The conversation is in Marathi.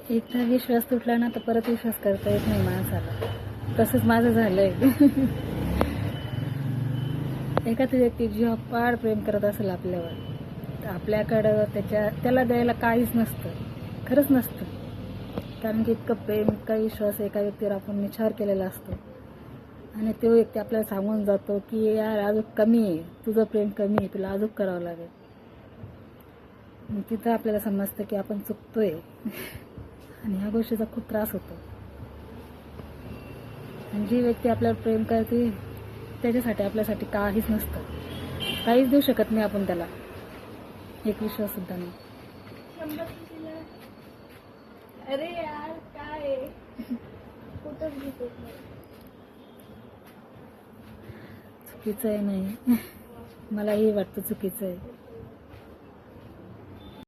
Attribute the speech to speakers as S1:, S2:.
S1: एकदा विश्वास तुटला ना तर परत विश्वास करता येत नाही माणसाला. तसंच माझं झालंय. एखादी व्यक्ती जेव्हा पाड प्रेम करत असेल आपल्यावर, तर आपल्याकडं त्याला द्यायला काहीच नसतं, खरंच नसतं. कारण की इतकं प्रेम, इतका विश्वास एका व्यक्तीवर आपण निछावर केलेला असतो. आणि तो व्यक्ती आपल्याला सांगून जातो की यार अजून कमी आहे, तुझं प्रेम कमी आहे, तुला अजून करावं लागेल. मग तिथं आपल्याला समजतं की आपण चुकतोय. आणि ह्या गोष्टीचा खूप त्रास होतो. आणि जी व्यक्ती आपल्यावर प्रेम करते त्याच्यासाठी आपल्यासाठी काहीच नसतं, काहीच देऊ शकत नाही आपण त्याला, एक विश्वास सुद्धा नाही.
S2: अरे यार काय कुठंच दिसत नाही.
S1: चुकीचं आहे नाही, मलाही वाटतं चुकीचं आहे.